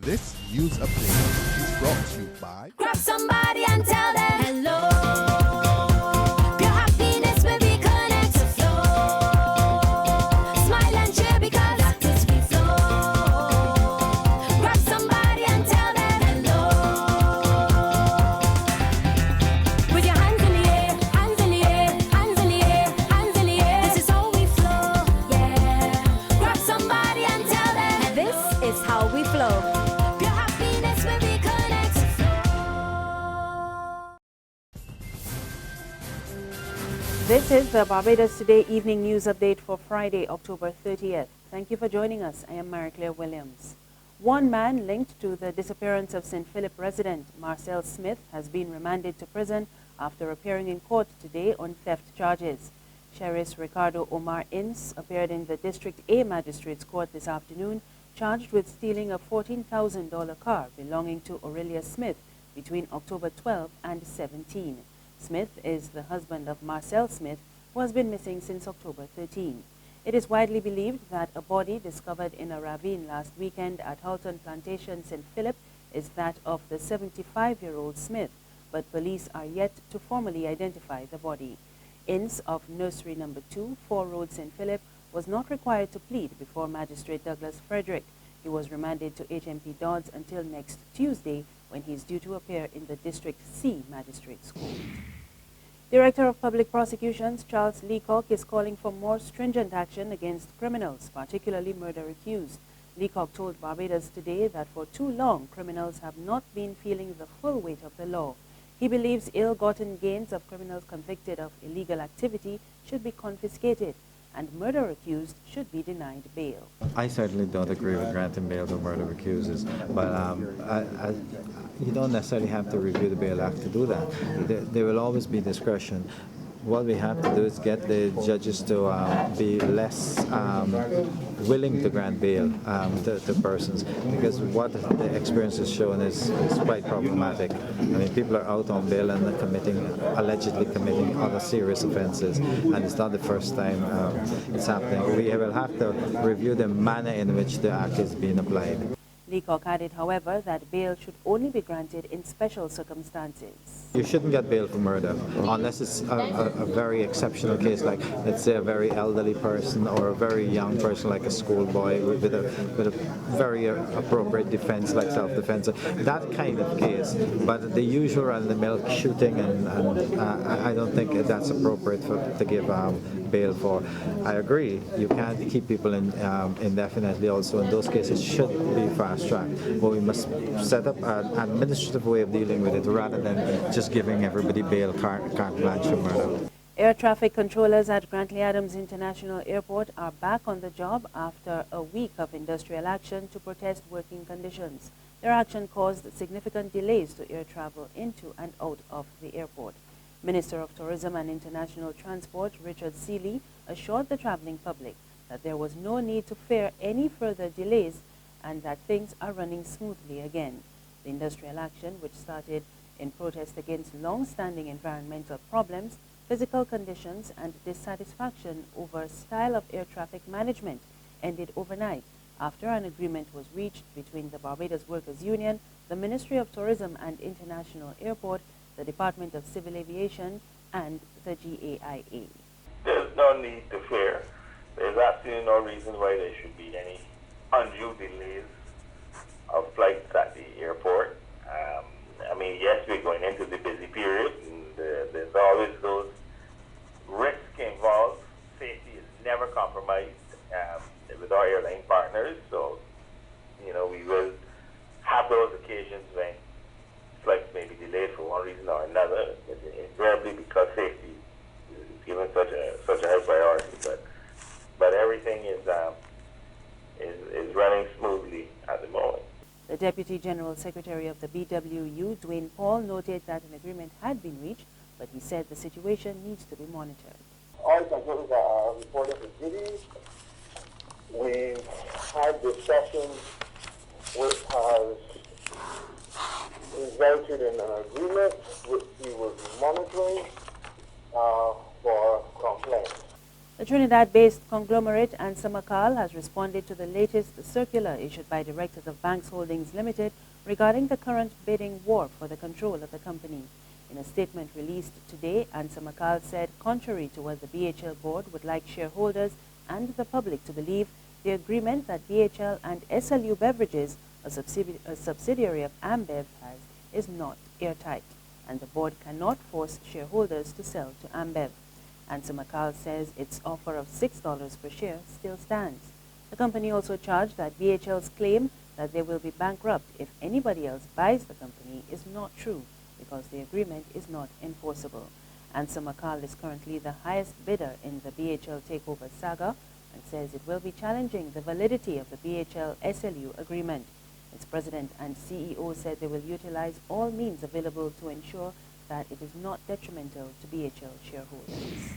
This news update is brought to you by Grab somebody and tell them hello. Your happiness will be connect to flow. Smile and cheer because that is we flow. Grab somebody and tell them hello. With your hands in the air, hands in the air, hands in the air, hands in the air. This is how we flow, yeah. Grab somebody and tell them this is how we flow. This is the Barbados Today evening news update for Friday, October 30th. Thank you for joining us. I am Marcelle Williams. One man linked to the disappearance of St. Philip resident Marcelle Smith has been remanded to prison after appearing in court today on theft charges. Cheriss Ricardo Omar Ince appeared in the District A Magistrates Court this afternoon, charged with stealing a $14,000 car belonging to Aurelia Smith between October 12 and 17. Smith is the husband of Marcelle Smith, who has been missing since October 13. It is widely believed that a body discovered in a ravine last weekend at Halton Plantation, St. Philip, is that of the 75-year-old Smith, but police are yet to formally identify the body. Ince of Nursery Number 2, 4 Road, St. Philip, was not required to plead before Magistrate Douglas Frederick. He was remanded to HMP Dodds until next Tuesday, when he is due to appear in the District C Magistrates Court. Director of Public Prosecutions Charles Leacock is calling for more stringent action against criminals, particularly murder accused. Leacock told Barbados Today that for too long, criminals have not been feeling the full weight of the law. He believes ill-gotten gains of criminals convicted of illegal activity should be confiscated, and murder accused should be denied bail. I certainly don't agree with granting bail to murder accused, but you don't necessarily have to review the Bail Act to do that. There will always be discretion. What we have to do is get the judges to be less willing to grant bail to persons, because what the experience has shown is quite problematic. I mean, people are out on bail and allegedly committing other serious offences, and it's not the first time it's happening. We will have to review the manner in which the act is being applied. Leacock added, however, that bail should only be granted in special circumstances. You shouldn't get bail for murder unless it's a very exceptional case, like, let's say, a very elderly person or a very young person, like a schoolboy with a very appropriate defense, like self-defense. That kind of case. But the usual run-of-the-mill shooting, and I don't think that's appropriate to give bail for. I agree, you can't keep people in indefinitely. Also, in those cases, should be fast-tracked. But we must set up an administrative way of dealing with it rather than just giving everybody bail carte blanche for murder. Air traffic controllers at Grantley Adams International Airport are back on the job after a week of industrial action to protest working conditions. Their action caused significant delays to air travel into and out of the airport. Minister of Tourism and International Transport Richard Seeley assured the traveling public that there was no need to fear any further delays and that things are running smoothly again. The industrial action, which started in protest against long-standing environmental problems, physical conditions, and dissatisfaction over style of air traffic management, ended overnight after an agreement was reached between the Barbados Workers' Union, the Ministry of Tourism and International Airport, the Department of Civil Aviation, and the GAIA. There's no need to fear. There's absolutely no reason why there should be any undue delays of flights at the airport. I mean, yes, we're going into the busy period, and there's always those risks involved. Safety is never compromised with our airline partners, so, you know, we will have those occasions when flights may be delayed for one reason or another, invariably because safety is given such a high priority. But everything is running smoothly at the moment. The Deputy General Secretary of the BWU, Dwayne Paul, noted that an agreement had been reached, but he said the situation needs to be monitored. All controllers are reporting for duty. We had discussions which has resulted in an agreement which he was monitoring for complaints. The Trinidad-based conglomerate Ansa Macal has responded to the latest circular issued by Directors of Banks Holdings Limited regarding the current bidding war for the control of the company. In a statement released today, Ansa Macal said, contrary to what the BHL board would like shareholders and the public to believe, the agreement that BHL and SLU Beverages, a subsidiary of Ambev, has is not airtight, and the board cannot force shareholders to sell to Ambev. Ansa Macal says its offer of $6 per share still stands. The company also charged that BHL's claim that they will be bankrupt if anybody else buys the company is not true, because the agreement is not enforceable. Ansa Macal is currently the highest bidder in the BHL takeover saga and says it will be challenging the validity of the BHL-SLU agreement. Its president and CEO said they will utilize all means available to ensure that it is not detrimental to BHL shareholders.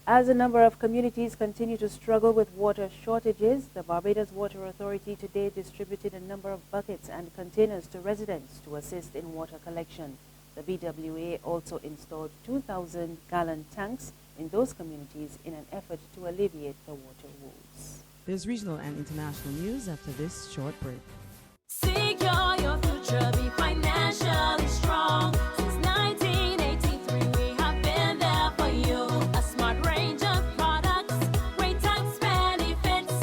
As a number of communities continue to struggle with water shortages, the Barbados Water Authority today distributed a number of buckets and containers to residents to assist in water collection. The BWA also installed 2,000-gallon tanks in those communities in an effort to alleviate the water woes. There's regional and international news after this short break. Secure your future, be financially strong. Since 1983, we have been there for you. A smart range of products, great tax benefits.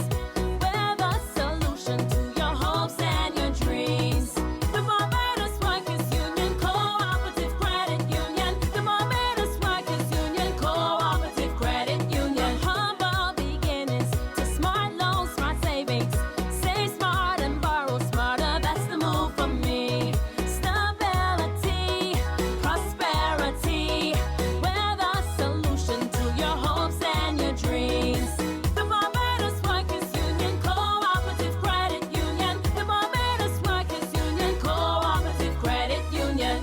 We're the solution to your hopes and your dreams. The Barbados Workers Union Cooperative Credit Union. The Barbados Workers Union Cooperative Credit Union. Humble beginnings to smart loans, smart savings. Save smart and borrow smarter. That's the move for me. Stability, prosperity. We're the solution to your hopes and your dreams. The Barbados Workers Union Cooperative Credit Union. The Barbados Workers Union Cooperative Credit Union.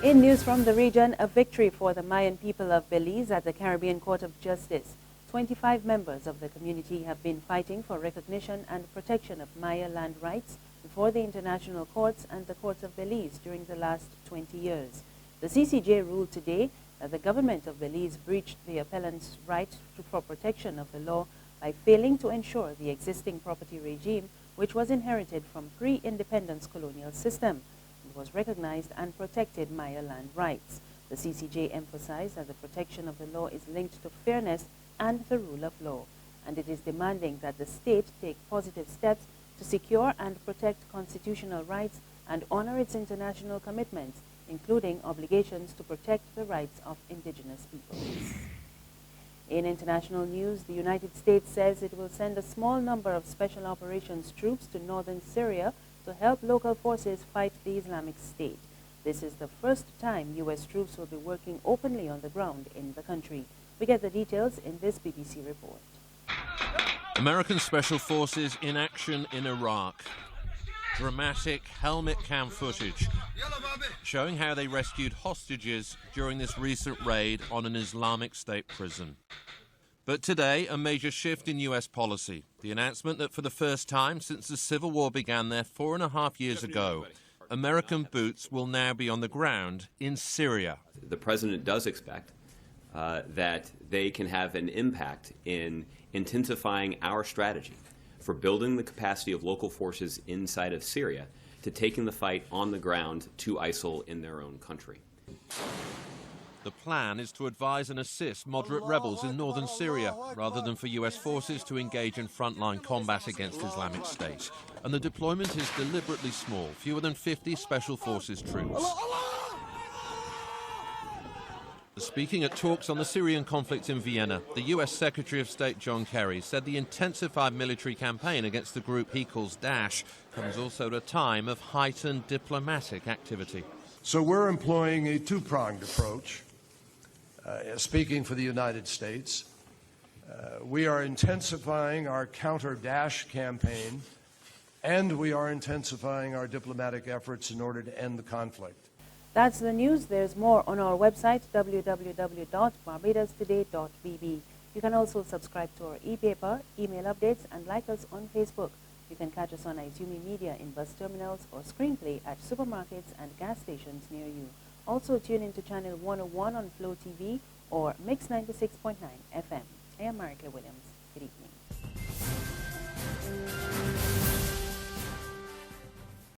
In news from the region, a victory for the Mayan people of Belize at the Caribbean Court of Justice. 25 members of the community have been fighting for recognition and protection of Maya land rights before the international courts and the courts of Belize during the last 20 years. The CCJ ruled today that the government of Belize breached the appellant's right for protection of the law by failing to ensure the existing property regime, which was inherited from pre-independence colonial system, and was recognized and protected Maya land rights. The CCJ emphasized that the protection of the law is linked to fairness and the rule of law, and it is demanding that the state take positive steps to secure and protect constitutional rights and honor its international commitments, including obligations to protect the rights of indigenous peoples. In international news, the United States says it will send a small number of special operations troops to northern Syria to help local forces fight the Islamic State. This is the first time U.S. troops will be working openly on the ground in the country. We get the details in this BBC report. American Special Forces in action in Iraq. Dramatic helmet cam footage showing how they rescued hostages during this recent raid on an Islamic State prison. But today, a major shift in U.S. policy. The announcement that for the first time since the Civil War began there 4.5 years ago, American boots will now be on the ground in Syria. The president does expect that they can have an impact in intensifying our strategy for building the capacity of local forces inside of Syria to taking the fight on the ground to ISIL in their own country. The plan is to advise and assist moderate rebels in northern Syria rather than for U.S. forces to engage in frontline combat against Islamic State. And the deployment is deliberately small, fewer than 50 Special Forces troops. Speaking at talks on the Syrian conflict in Vienna, the U.S. Secretary of State John Kerry said the intensified military campaign against the group he calls Daesh comes also at a time of heightened diplomatic activity. So we're employing a two-pronged approach. Speaking for the United States, we are intensifying our counter-Daesh campaign, and we are intensifying our diplomatic efforts in order to end the conflict. That's the news. There's more on our website, www.barbadostoday.bb. You can also subscribe to our e-paper, email updates, and like us on Facebook. You can catch us on Izumi Media in bus terminals or screenplay at supermarkets and gas stations near you. Also tune into Channel 101 on Flow TV or Mix 96.9 FM. I am Marcelle Williams. Good evening.